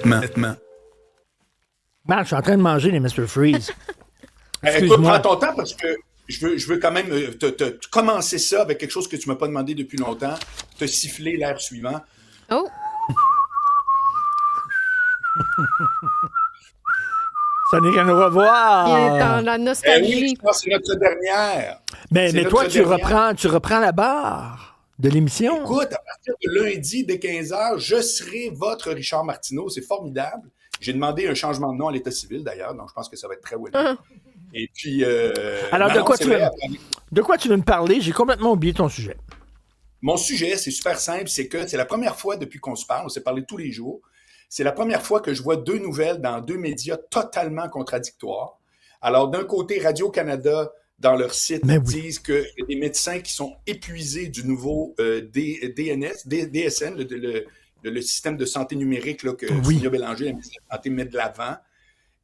Maintenant. Man, je suis en train de manger les Mr. Freeze. Écoute, prends ton temps parce que je veux quand même te commencer ça avec quelque chose que tu m'as pas demandé depuis longtemps, te siffler l'air suivant. Oh! Ça n'est qu'un au Il est revoir. dans la Oui, nostalgie. je pense que c'est notre dernière. Mais C'est toi, notre tu dernière. reprends la barre de l'émission. Écoute, à partir de lundi, dès 15h, je serai votre Richard Martineau. C'est formidable. J'ai demandé un changement de nom à l'État civil, d'ailleurs, donc je pense que ça va être très welcome. Et puis, Alors, non, de non, quoi, c'est tu vrai, veux, de quoi tu veux me parler? J'ai complètement oublié ton sujet. mon sujet, c'est super simple, c'est que c'est la première fois depuis qu'on se parle, on s'est parlé tous les jours, c'est la première fois que je vois deux nouvelles dans deux médias totalement contradictoires. Alors, d'un côté, Radio-Canada, dans leur site, Mais oui. disent qu'il y a des médecins qui sont épuisés du nouveau DSN, le système de santé numérique là, que Oui. Sonia Bélanger, la ministre de la Santé, met de l'avant.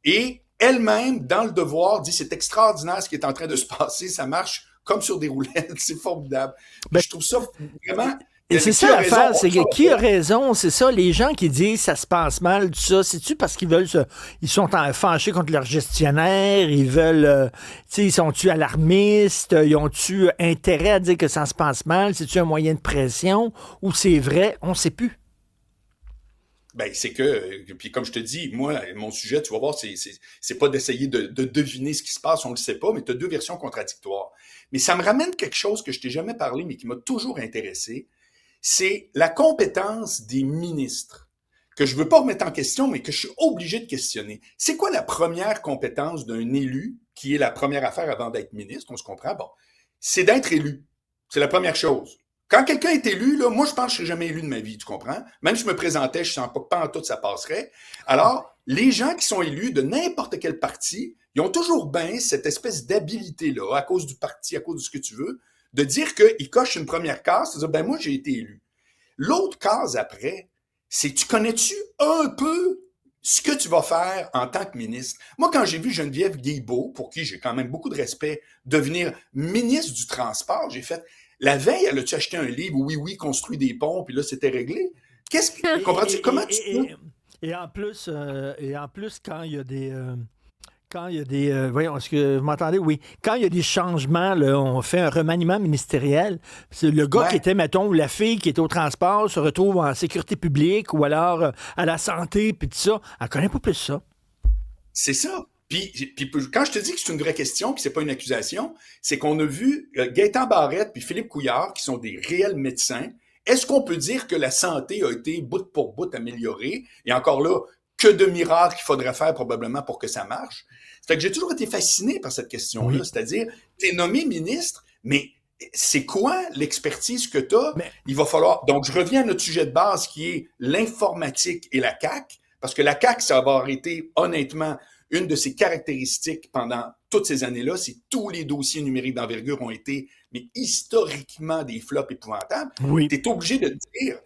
Et elle-même, dans Le Devoir, dit c'est extraordinaire ce qui est en train de se passer, ça marche comme sur des roulettes, c'est formidable. Ben, je trouve ça vraiment... Et c'est ça l'affaire, c'est que qui a raison, c'est ça, les gens qui disent ça se passe mal, tout ça, c'est-tu parce qu'ils veulent ils sont fâchés contre leur gestionnaire, ils veulent, tu sais, ils sont-tu alarmistes, ils ont-tu intérêt à dire que ça se passe mal, c'est-tu un moyen de pression, ou c'est vrai, on sait plus. Ben, c'est que, puis comme je te dis, moi, mon sujet, tu vas voir, c'est pas d'essayer de deviner ce qui se passe, on le sait pas, mais tu as deux versions contradictoires. Mais ça me ramène quelque chose que je t'ai jamais parlé, mais qui m'a toujours intéressé, c'est la compétence des ministres, que je veux pas remettre en question, mais que je suis obligé de questionner. C'est quoi la première compétence d'un élu, qui est la première affaire avant d'être ministre, on se comprend, bon, c'est d'être élu. C'est la première chose. Quand quelqu'un est élu, là, moi, je pense que je serais jamais élu de ma vie, tu comprends? Même si je me présentais, je sens pas en tout ça passerait. Alors, les gens qui sont élus de n'importe quel parti, ils ont toujours bien cette espèce d'habilité-là, à cause du parti, à cause de ce que tu veux, de dire qu'ils cochent une première case, c'est-à-dire, ben moi, j'ai été élu. L'autre case après, c'est tu connais-tu un peu ce que tu vas faire en tant que ministre? Moi, quand j'ai vu Geneviève Guilbeault, pour qui j'ai quand même beaucoup de respect, devenir ministre du Transport, j'ai fait, la veille, elle a-tu acheté un livre, oui, oui, construit des ponts, puis là, c'était réglé? Qu'est-ce que, comprends-tu? Comment tu peux? Et en plus, quand il y a des... quand il y a des... voyons, est-ce que vous m'entendez? Oui. Quand il y a des changements, là, on fait un remaniement ministériel. C'est le gars qui était, mettons, ou la fille qui était au transport se retrouve en sécurité publique ou alors à la santé, puis tout ça. Elle connaît pas plus ça. C'est ça. Puis quand je te dis que c'est une vraie question, puis c'est pas une accusation, c'est qu'on a vu Gaétan Barrette puis Philippe Couillard, qui sont des réels médecins. Est-ce qu'on peut dire que la santé a été bout pour bout améliorée? Et encore là, que de miracles qu'il faudrait faire probablement pour que ça marche? C'est que j'ai toujours été fasciné par cette question-là. Oui. C'est-à-dire, t'es nommé ministre, mais c'est quoi l'expertise que t'as? Mais... Il va falloir... Donc, je reviens à notre sujet de base qui est l'informatique et la CAQ, parce que la CAQ, ça va avoir été, honnêtement, une de ses caractéristiques pendant toutes ces années-là, c'est que tous les dossiers numériques d'envergure ont été, mais historiquement, des flops épouvantables. Oui. Tu es obligé de dire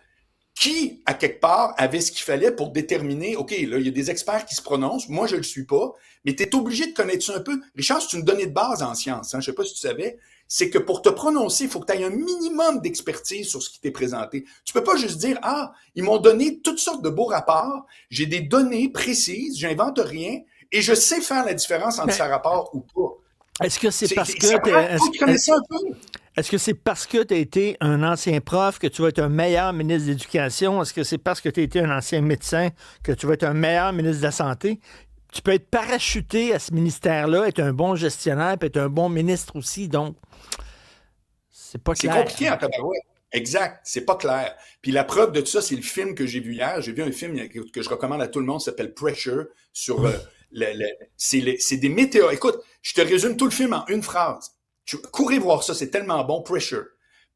qui, à quelque part, avait ce qu'il fallait pour déterminer, OK, là, il y a des experts qui se prononcent, moi, je le suis pas, mais tu es obligé de connaître ça un peu. Richard, c'est une donnée de base en sciences, hein, je sais pas si tu savais, c'est que pour te prononcer, il faut que tu aies un minimum d'expertise sur ce qui t'est présenté. Tu peux pas juste dire, ah, ils m'ont donné toutes sortes de beaux rapports, j'ai des données précises, j'invente rien, et je sais faire la différence entre ça rapport ou pas. Est-ce que c'est parce que... Est-ce que c'est parce que tu as été un ancien prof que tu vas être un meilleur ministre de l'Éducation? Est-ce que c'est parce que tu as été un ancien médecin que tu vas être un meilleur ministre de la Santé? Tu peux être parachuté à ce ministère-là, être un bon gestionnaire, puis être un bon ministre aussi, donc c'est pas clair. C'est compliqué en tabarouette. Exact, c'est pas clair. Puis la preuve de tout ça, c'est le film que j'ai vu hier. J'ai vu un film que je recommande à tout le monde, ça s'appelle Pressure, sur... c'est des météores. Écoute, je te résume tout le film en une phrase. Courez voir ça, c'est tellement bon. Pressure,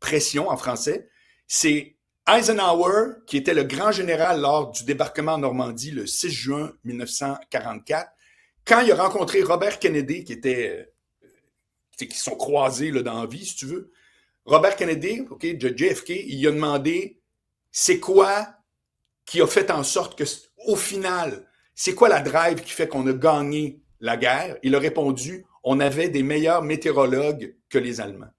pression en français. C'est Eisenhower, qui était le grand général lors du débarquement en Normandie le 6 juin 1944. Quand il a rencontré Robert Kennedy, qui sont croisés là, dans la vie, si tu veux. Robert Kennedy, OK, JFK, il a demandé c'est quoi qui a fait en sorte que, au final, c'est quoi la drive qui fait qu'on a gagné la guerre? Il a répondu, on avait des meilleurs météorologues que les Allemands.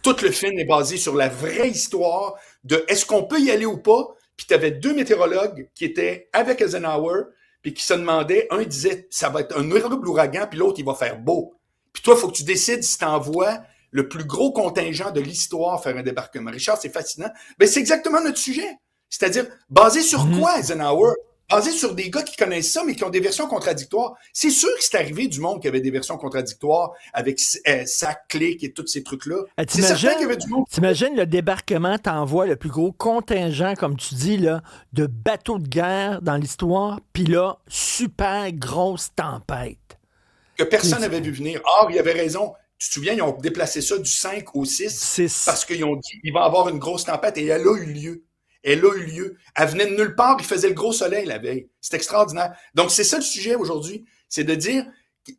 Tout le film est basé sur la vraie histoire de est-ce qu'on peut y aller ou pas, puis tu avais 2 météorologues qui étaient avec Eisenhower, puis qui se demandaient, un disait, ça va être un horrible ouragan, puis l'autre, il va faire beau. Puis toi, il faut que tu décides si tu envoies le plus gros contingent de l'histoire faire un débarquement. Richard, c'est fascinant. Ben, c'est exactement notre sujet. C'est-à-dire, basé sur quoi, Eisenhower? Basé sur des gars qui connaissent ça, mais qui ont des versions contradictoires. C'est sûr que c'est arrivé du monde qui avait des versions contradictoires avec Sac, Click et tous ces trucs-là. C'est certain qu'il y avait du monde. T'imagines le débarquement t'envoie le plus gros contingent, comme tu dis, là, de bateaux de guerre dans l'histoire, puis là, super grosse tempête. Que personne n'avait vu venir. Or, il avait raison. Tu te souviens, ils ont déplacé ça du 5 au 6 parce qu'ils ont dit il va y avoir une grosse tempête et elle a eu lieu. Elle a eu lieu. Elle venait de nulle part, il faisait le gros soleil la veille. C'est extraordinaire. Donc, c'est ça le sujet aujourd'hui. C'est de dire,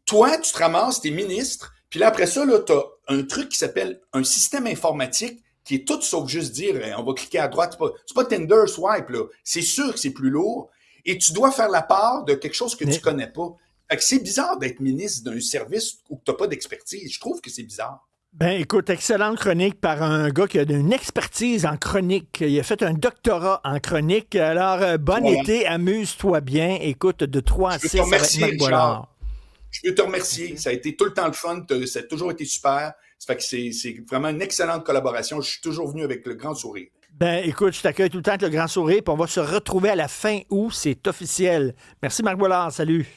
toi, tu te ramasses, t'es ministre, puis là, après ça, là, t'as un truc qui s'appelle un système informatique qui est tout sauf juste dire, on va cliquer à droite. C'est pas Tinder, swipe, là. C'est sûr que c'est plus lourd. Et tu dois faire la part de quelque chose que tu connais pas. Fait que c'est bizarre d'être ministre d'un service où tu n'as pas d'expertise. Je trouve que c'est bizarre. Ben, écoute, excellente chronique par un gars qui a une expertise en chronique. Il a fait un doctorat en chronique. Alors, bon été, amuse-toi bien. Écoute, de 3 à 6 avec Marc Boilard. Je veux te remercier. Ça a été tout le temps le fun. Ça a toujours été super. Ça fait que c'est vraiment une excellente collaboration. Je suis toujours venu avec le grand sourire. Ben, écoute, je t'accueille tout le temps avec le grand sourire. Puis on va se retrouver à la fin août. C'est officiel. Merci, Marc Boilard. Salut.